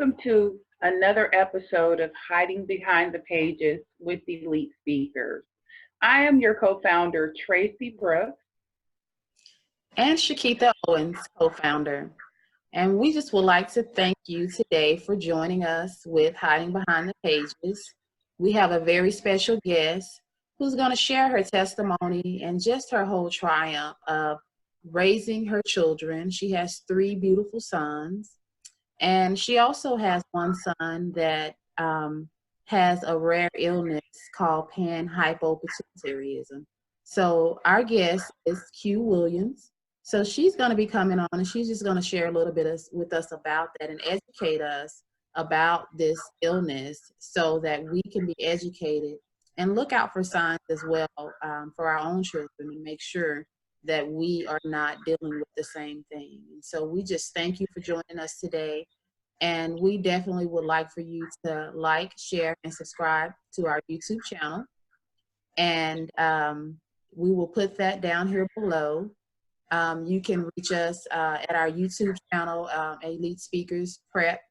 welcome to another episode of Hiding Behind the Pages with Elite Speakers. I am your co-founder, Tracy Brooks. And Chikeitha Owens, co-founder. And we just would like to thank you today for joining us with Hiding Behind the Pages. We have a very special guest who's going to share her testimony and just her whole triumph of raising her children. She has 3 beautiful sons, and she also has one son that has a rare illness called Panhypopituitarism. So our guest is Q.Williams. So she's going to be coming on, and she's just going to share a little bit with us about that and educate us about this illness so that we can be educated and look out for signs as well for our own children and make sure that we are not dealing with the same thing. And so we just thank you for joining us today. And we definitely would like for you to like, share, and subscribe to our YouTube channel. And we will put that down here below. You can reach us at our YouTube channel, Elite Speakers Prep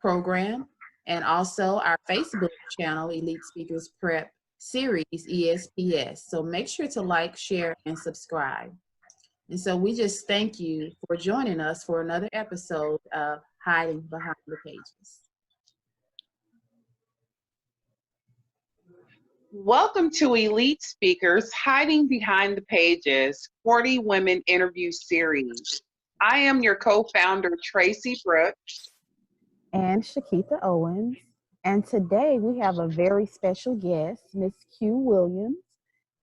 Program, and also our Facebook channel, Elite Speakers Prep Series, ESPS. So make sure to like, share, and subscribe. And so we just thank you for joining us for another episode of Hiding Behind the Pages. Welcome to Elite Speakers Hiding Behind the Pages 40 Women Interview Series. I am your co-founder, Tracy Brooks. And Chikeitha Owens. And today we have a very special guest, Miss Q.Williams.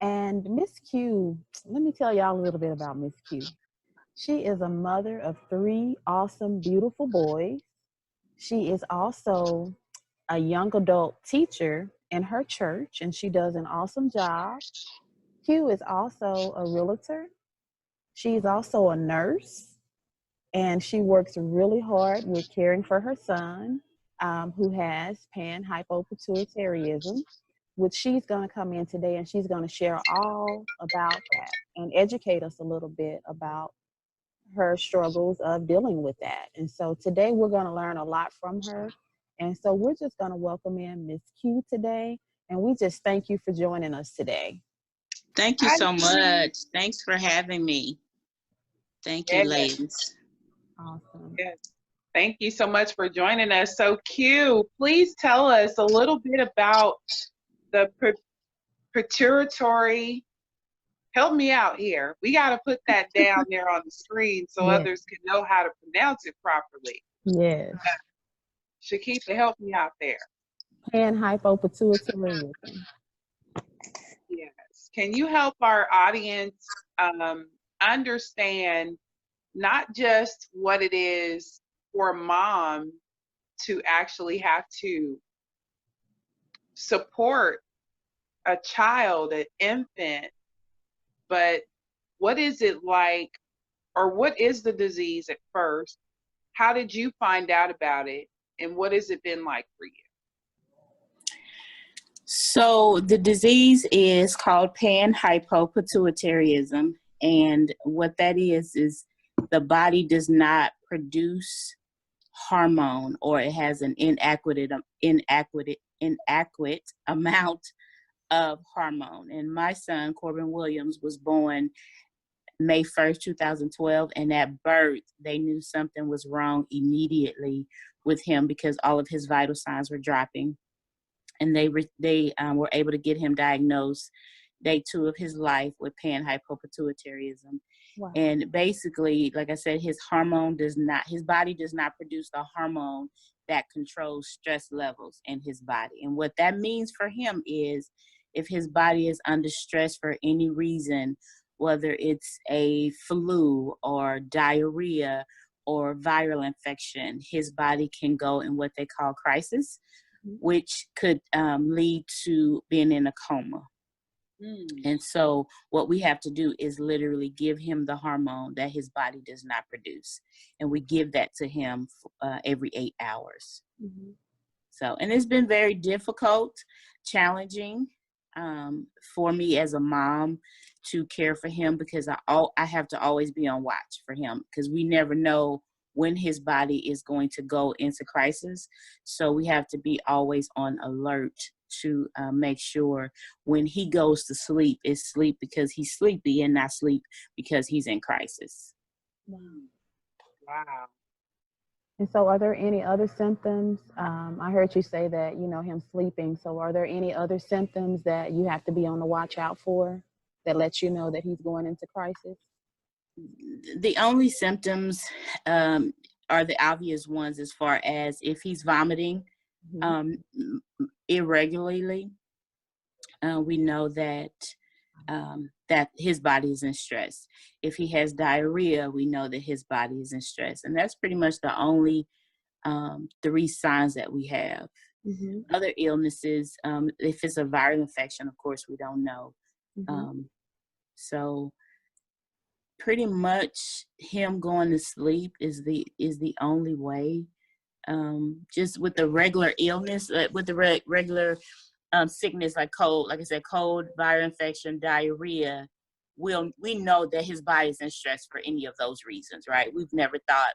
And Miss Q, let me tell y'all a little bit about Miss Q. She is a mother of 3 awesome, beautiful boys. She is also a young adult teacher in her church, and she does an awesome job. Q is also a realtor. She's also a nurse, and she works really hard with caring for her son, who has Panhypopituitarism, which she's going to come in today, and she's going to share all about that and educate us a little bit about her struggles of dealing with that. And so today we're going to learn a lot from her. And so we're just going to welcome in Miss Q today. And we just thank you for joining us today. Thank you so much. Thanks for having me. Thank you, ladies. Awesome. Yes. Thank you so much for joining us. So Q, please tell us a little bit about the pituitary. Help me out here. We got to put that down there on the screen so others can know how to pronounce it properly. Yes. Chikeitha, help me out there. Panhypopituitarism. Yes. Can you help our audience understand not just what it is for a mom to actually have to support a child, an infant, but what is it like, or what is the disease at first? How did you find out about it? And what has it been like for you? So the disease is called Panhypopituitarism. And what that is the body does not produce hormone, or it has an inadequate amount of hormone. And my son, Q.Williams, was born May 1st, 2012. And at birth, they knew something was wrong immediately with him because all of his vital signs were dropping. And they were able to get him diagnosed day 2 of his life with Panhypopituitarism. Wow. And basically, like I said, his body does not produce the hormone that controls stress levels in his body. And what that means for him is if his body is under stress for any reason, whether it's a flu or diarrhea or viral infection, his body can go in what they call crisis, which could lead to being in a coma. And so what we have to do is literally give him the hormone that his body does not produce. And we give that to him every 8 hours. So, and it's been very difficult, challenging for me as a mom to care for him, because I have to always be on watch for him, because we never know when his body is going to go into crisis. So we have to be always on alert to make sure when he goes to sleep, it's sleep because he's sleepy and not sleep because he's in crisis. Wow. And so are there any other symptoms? I heard you say that, him sleeping. So are there any other symptoms that you have to be on the watch out for that lets you know that he's going into crisis? The only symptoms are the obvious ones, as far as if he's vomiting irregularly. We know that that his body is in stress. If he has diarrhea, we know that his body is in stress. And that's pretty much the only 3 signs that we have. Other illnesses, if it's a viral infection, of course, we don't know. So pretty much him going to sleep is the only way. Just with the regular illness, with the regular sickness, like cold, like I said, cold, viral infection, diarrhea, we know that his body's in stress for any of those reasons, right? We've never thought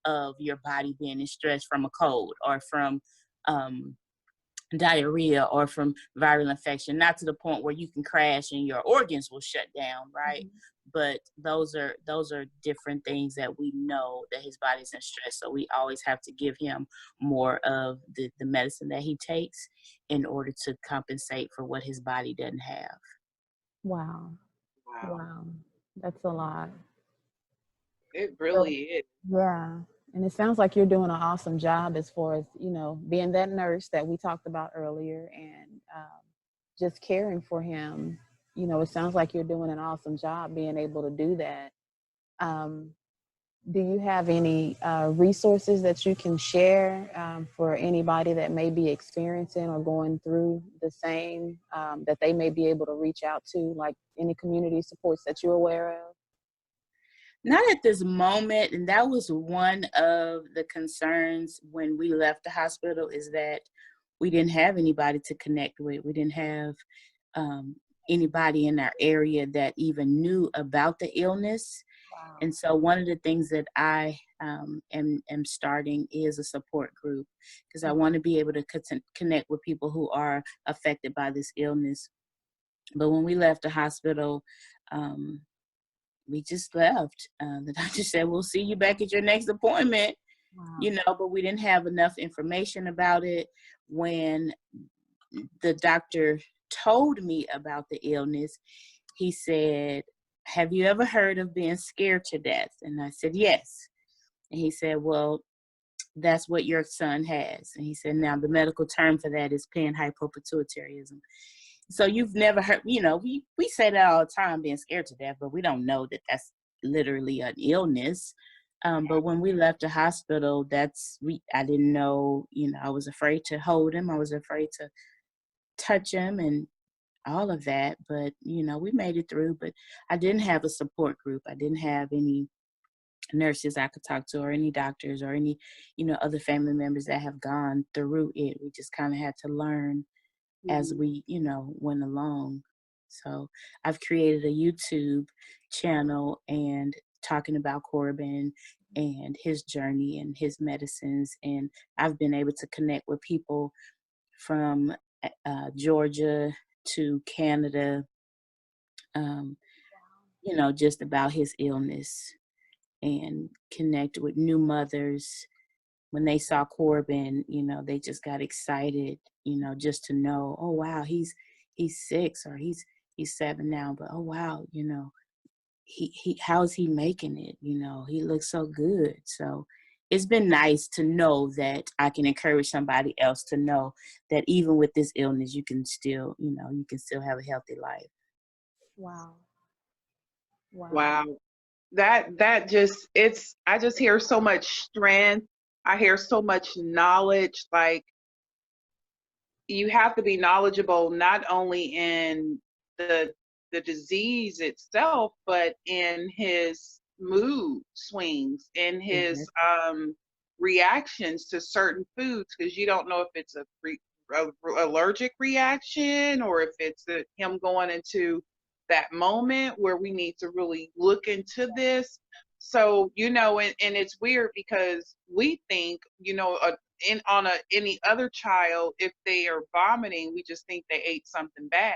of your body being in stress from a cold or from diarrhea or from viral infection, not to the point where you can crash and your organs will shut down, right? But those are different things that we know that his body's in stress. So we always have to give him more of the medicine that he takes in order to compensate for what his body doesn't have. Wow. That's a lot. It really is. Yeah. And it sounds like you're doing an awesome job as far as, being that nurse that we talked about earlier and just caring for him. It sounds like you're doing an awesome job being able to do that. Do you have any resources that you can share for anybody that may be experiencing or going through the same, that they may be able to reach out to, like any community supports that you're aware of? Not at this moment, and that was one of the concerns when we left the hospital, is that we didn't have anybody to connect with. We didn't have anybody in our area that even knew about the illness. Wow. And so one of the things that I am starting is a support group, because I want to be able to connect with people who are affected by this illness. But when we left the hospital, we just left. The doctor said, we'll see you back at your next appointment. Wow. But we didn't have enough information about it. When the doctor told me about the illness, he said, have you ever heard of being scared to death? And I said, yes. And he said, well, that's what your son has. And he said, now the medical term for that is Panhypopituitarism. So you've never heard, we say that all the time, being scared to death, but we don't know that that's literally an illness. But when we left the hospital, I didn't know, I was afraid to hold him. I was afraid to touch him and all of that. But, we made it through. But I didn't have a support group. I didn't have any nurses I could talk to, or any doctors, or any, other family members that have gone through it. We just kind of had to learn as we, went along. So I've created a YouTube channel and talking about Corbin and his journey and his medicines. And I've been able to connect with people from Georgia to Canada, just about his illness, and connect with new mothers. When they saw Corbin, they just got excited, just to know, oh wow, he's 6 or he's 7 now, but oh wow, he how's he making it? He looks so good. So it's been nice to know that I can encourage somebody else to know that even with this illness, you can still, you can still have a healthy life. Wow. That just, I just hear so much strength. I hear so much knowledge. Like, you have to be knowledgeable not only in the disease itself, but in his mood swings, in his reactions to certain foods, because you don't know if it's a allergic reaction, or if it's him going into that moment where we need to really look into this. So, you know, and it's weird because we think, you know, any other child, if they are vomiting, we just think they ate something bad.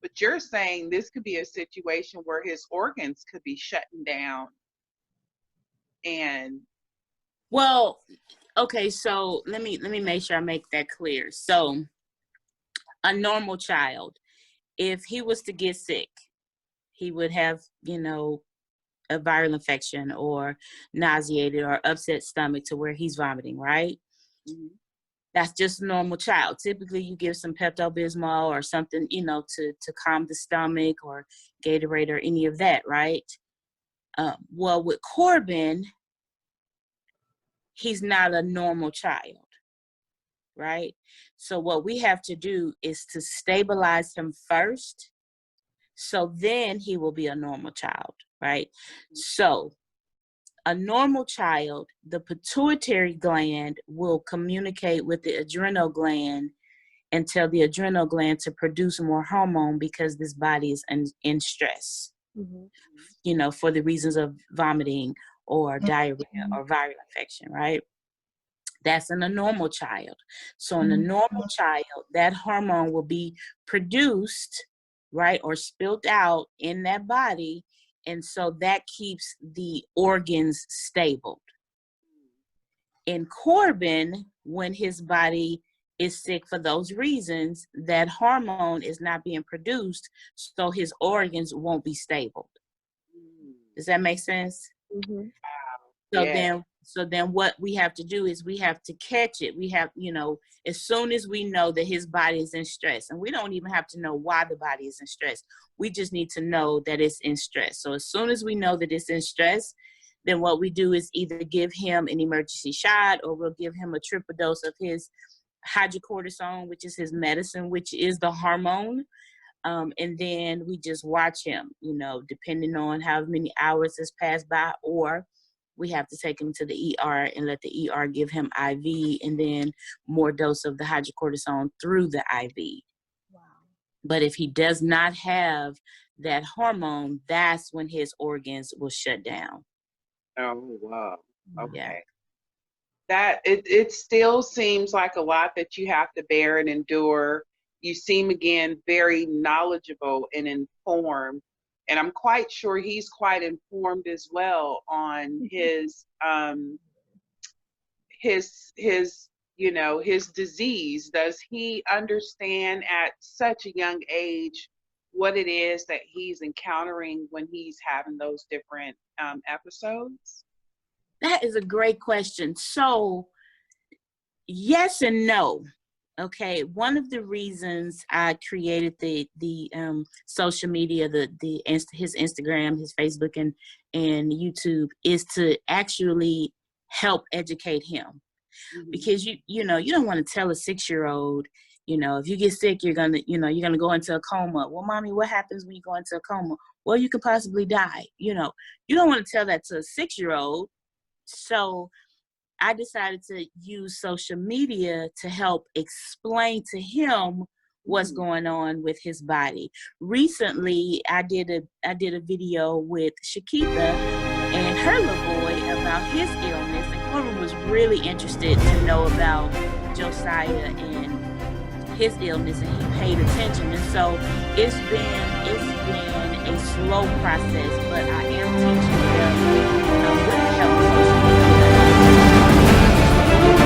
But you're saying this could be a situation where his organs could be shutting down. And well, okay, so let me make sure I make that clear. So a normal child, if he was to get sick, he would have, you know, a viral infection or nauseated or upset stomach to where he's vomiting, right? mm-hmm. That's just a normal child. Typically, you give some Pepto-Bismol or something, you know, to calm the stomach, or Gatorade or any of that, right? Well, with Corbin, he's not a normal child, right? So what we have to do is to stabilize him first, so then he will be a normal child, right? So a normal child, the pituitary gland will communicate with the adrenal gland and tell the adrenal gland to produce more hormone because this body is in stress, you know, for the reasons of vomiting or diarrhea or viral infection, right? That's in a normal child. So in a normal child, that hormone will be produced, right, or spilled out in that body. And so that keeps the organs stable. In Corbin, when his body is sick for those reasons, that hormone is not being produced, so his organs won't be stable. Does that make sense? Mm-hmm. So Yeah. then what we have to do is we have to catch it. We have, you know, as soon as we know that his body is in stress, and we don't even have to know why the body is in stress. We just need to know that it's in stress. So as soon as we know that it's in stress, then what we do is either give him an emergency shot, or we'll give him a triple dose of his hydrocortisone, which is his medicine, which is the hormone. And then we just watch him, you know, depending on how many hours has passed by, or we have to take him to the ER and let the ER give him IV and then more dose of the hydrocortisone through the IV. Wow. But if he does not have that hormone, that's when his organs will shut down. Oh, wow. Okay. Yeah. That it still seems like a lot that you have to bear and endure. You seem, again, very knowledgeable and informed, and I'm quite sure he's quite informed as well on his you know, his disease. Does he understand at such a young age what it is that he's encountering when he's having those different episodes? That is a great question. So, yes and no. Okay, one of the reasons I created the social media, his Instagram, his Facebook, and YouTube, is to actually help educate him. Mm-hmm. Because you know, you don't want to tell a 6-year-old, you know, if you get sick, you're gonna go into a coma. Well, mommy, what happens when you go into a coma? Well, you could possibly die. You know, you don't want to tell that to a 6-year-old. So I decided to use social media to help explain to him what's going on with his body. Recently, I did a video with Chikeitha and her little boy about his illness, and Corbin was really interested to know about Josiah and his illness, and he paid attention. And so it's been a slow process, but I am teaching them with the help of social media.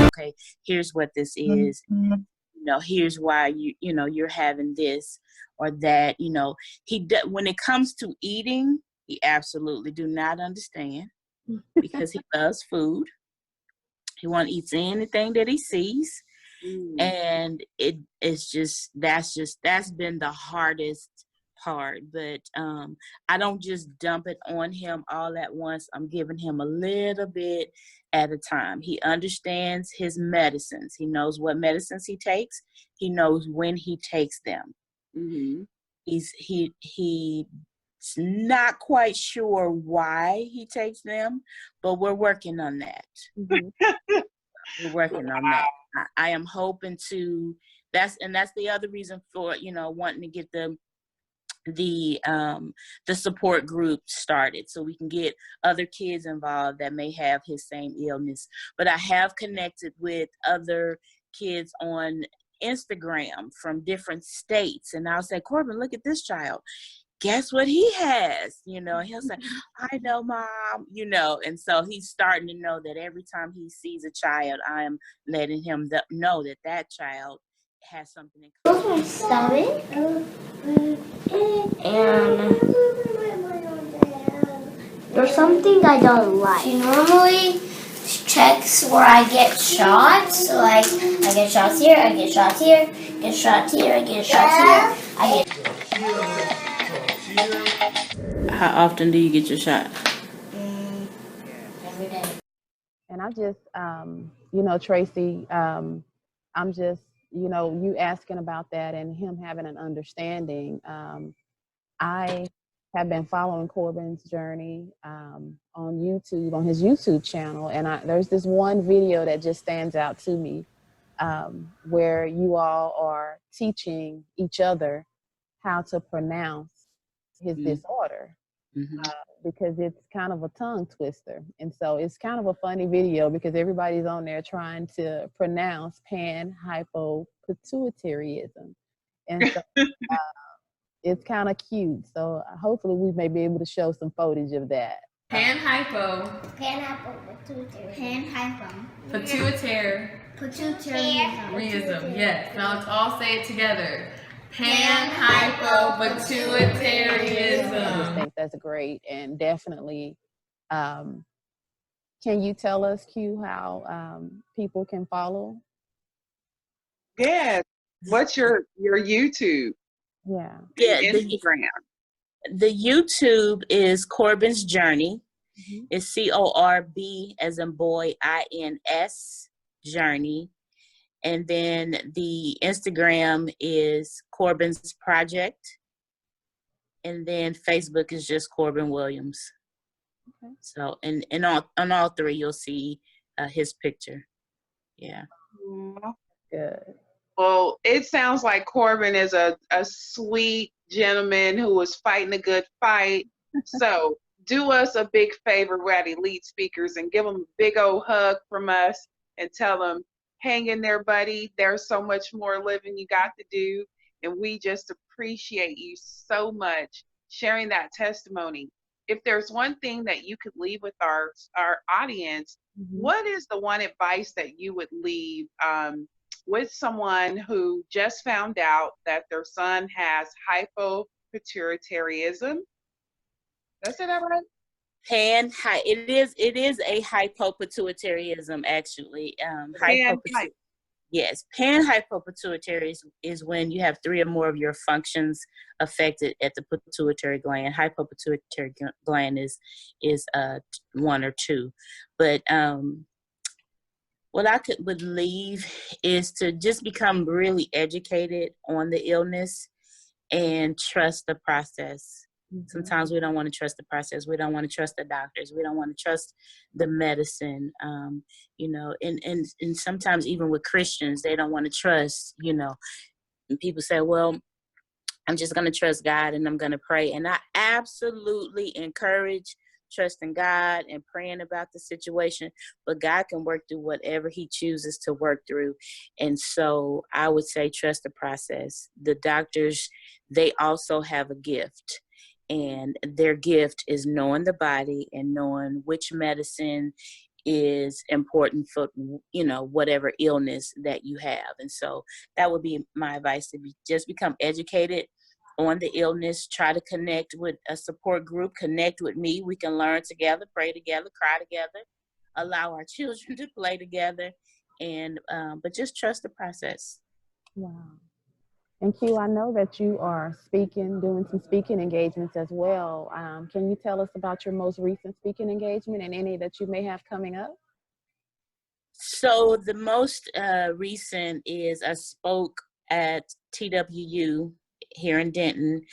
Okay, here's what this is. You know, here's why you're having this or that. You know, when it comes to eating, he absolutely do not understand, because he loves food. He won't eat anything that he sees. And that's been the hardest part. But I don't just dump it on him all at once. I'm giving him a little bit at a time. He understands his medicines. He knows what medicines he takes. He knows when he takes them. Mm-hmm. He's not quite sure why he takes them, but we're working on that. Mm-hmm. We're working on that. I am hoping to. That's the other reason for wanting to get the the support group started, so we can get other kids involved that may have his same illness. But I have connected with other kids on Instagram from different states, and I'll say, Corbin, look at this child. Guess what he has? You know, he'll say, I know, Mom, you know, and so he's starting to know that every time he sees a child, I am letting him know that that child has something in common. My stomach, and there's something I don't like. She normally checks where I get shots. So like, I get shots here, I get shots here, get shots here, I get shots here, I get. How often do you get your shot? Every day. And I just, you know, Tracy, I'm just, you know, you asking about that and him having an understanding. I have been following Corbin's journey on YouTube, on his YouTube channel. And there's this one video that just stands out to me where you all are teaching each other how to pronounce his disorder. Because it's kind of a tongue twister. And so it's kind of a funny video because everybody's on there trying to pronounce Panhypopituitarism. And so it's kind of cute. So hopefully we may be able to show some footage of that. Pituitarism. Yes. Now let's all say it together. Panhypopituitarism. I just think that's great, and definitely, can you tell us, Q, how people can follow? Yeah. What's your YouTube? Yeah. Instagram. The YouTube is Corbin's Journey. It's CORB as in boy, INS Journey. And then the Instagram is Corbin's Project. And then Facebook is just Corbin Williams. Okay. So, and on all three, you'll see his picture. Yeah. Good. Well, it sounds like Corbin is a sweet gentleman who was fighting a good fight. So do us a big favor, we're at Elite Speakers, and give him a big old hug from us and tell him, hang in there, buddy. There's so much more living you got to do. And we just appreciate you so much sharing that testimony. If there's one thing that you could leave with our audience, what is the one advice that you would leave with someone who just found out that their son has hypopituitarism? Did I say that right? It is a hypopituitarism, actually. Yes, panhypopituitarism is when you have 3 or more of your functions affected at the pituitary gland. Hypopituitary gland is 1 or 2. But what I would leave is to just become really educated on the illness and trust the process. Sometimes we don't want to trust the process. We don't want to trust the doctors. We don't want to trust the medicine, you know, and sometimes even with Christians, they don't want to trust, you know, and people say, well, I'm just going to trust God and I'm going to pray. And I absolutely encourage trusting God and praying about the situation, but God can work through whatever he chooses to work through. And so I would say trust the process. The doctors, they also have a gift. And their gift is knowing the body and knowing which medicine is important for, you know, whatever illness that you have. And so that would be my advice, to just become educated on the illness, try to connect with a support group, connect with me. We can learn together, pray together, cry together, allow our children to play together, and but just trust the process. Wow. And Q, I know that you are doing some speaking engagements as well. Can you tell us about your most recent speaking engagement and any that you may have coming up? So the most recent is I spoke at TWU here in Denton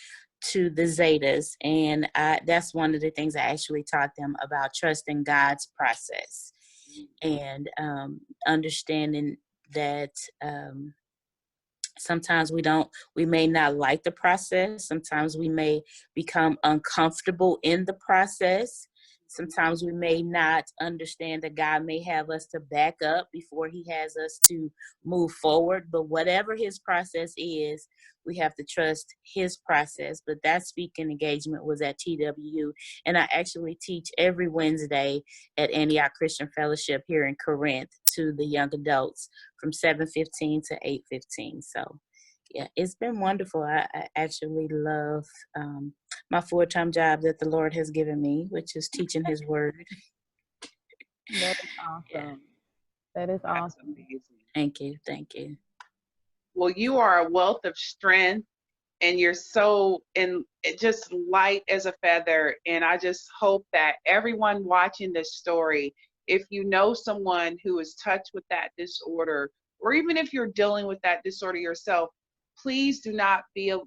to the Zetas, and that's one of the things I actually taught them about trusting God's process and understanding that Sometimes we may not like the process. Sometimes we may become uncomfortable in the process. Sometimes we may not understand that God may have us to back up before he has us to move forward. But whatever his process is, we have to trust his process. But that speaking engagement was at TWU. And I actually teach every Wednesday at Antioch Christian Fellowship here in Corinth to the young adults from 7:15 to 8:15. So yeah, it's been wonderful. I actually love my full-time job that the Lord has given me, which is teaching his word. That is awesome. Yeah. That is That's awesome. amazing. Thank you. Thank you. Well, you are a wealth of strength, and you're so just light as a feather. And I just hope that everyone watching this story, if you know someone who is touched with that disorder, or even if you're dealing with that disorder yourself, please do not feel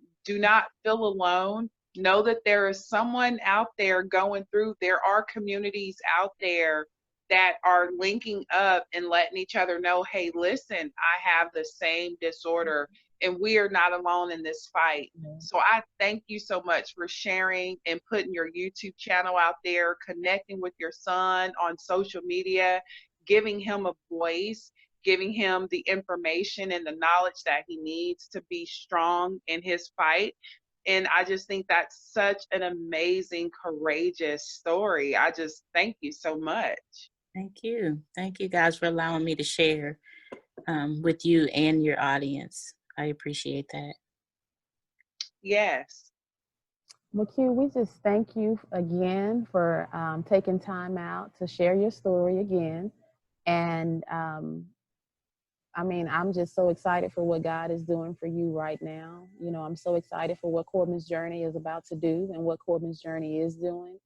alone. Know that there is someone out there going through. There are communities out there that are linking up and letting each other know, hey, listen, I have the same disorder, and we are not alone in this fight. So I thank you so much for sharing and putting your YouTube channel out there, connecting with your son on social media, giving him a voice, giving him the information and the knowledge that he needs to be strong in his fight. And I just think that's such an amazing, courageous story. I just thank you so much. Thank you. Thank you guys for allowing me to share with you and your audience. I appreciate that. Yes. Well, Q, we just thank you again for taking time out to share your story again. And I mean, I'm just so excited for what God is doing for you right now. You know, I'm so excited for what Corbin's Journey is about to do and what Corbin's Journey is doing.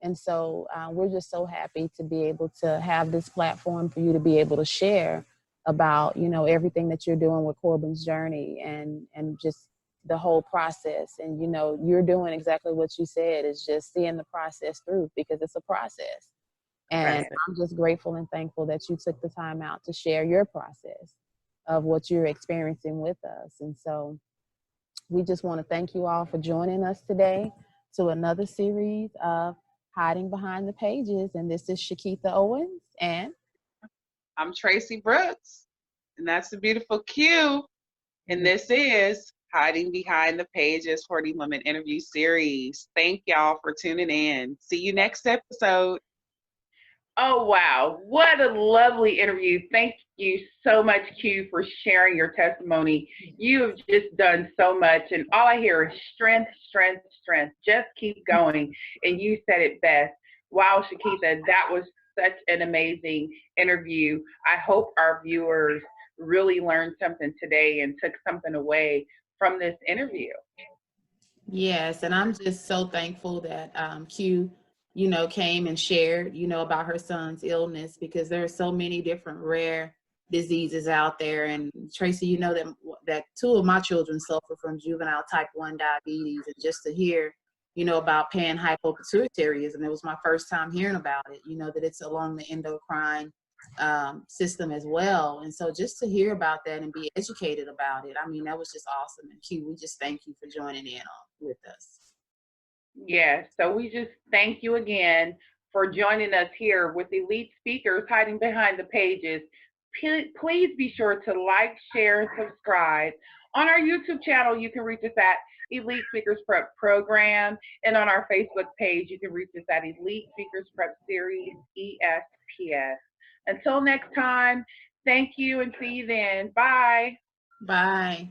And so we're just so happy to be able to have this platform for you to be able to share about, you know, everything that you're doing with Corbin's Journey and just the whole process. And, you know, you're doing exactly what you said, is just seeing the process through, because it's a process. And Right. I'm just grateful and thankful that you took the time out to share your process of what you're experiencing with us. And so we just want to thank you all for joining us today to another series of Hiding Behind the Pages. And this is Chikeitha Owens, and I'm Tracy Brooks, and that's the beautiful Q. And this is Hiding Behind the Pages 40 Women Interview Series. Thank y'all for tuning in. See you next episode. Oh, wow. What a lovely interview. Thank you so much, Q, for sharing your testimony. You have just done so much, and all I hear is strength, strength, strength. Just keep going. And you said it best. Wow, Chikeitha, that was such an amazing interview. I hope our viewers really learned something today and took something away from this interview. yes, and I'm just so thankful that Q, you know, came and shared, you know, about her son's illness, because there are so many different rare diseases out there. And Tracy, you know that two of my children suffer from juvenile type 1 diabetes, and just to hear, you know, about Panhypopituitarism, it was my first time hearing about it, you know, that it's along the endocrine system as well. And so just to hear about that and be educated about it, I mean, that was just awesome. And Q, we just thank you for joining in with us. Yes, so we just thank you again for joining us here with Elite Speakers Hiding Behind the Pages. Please be sure to like, share, and subscribe. On our YouTube channel, you can reach us at Elite Speakers Prep Program, and on our Facebook page, you can reach us at Elite Speakers Prep Series ESPS. Until next time, thank you and see you then. Bye. Bye.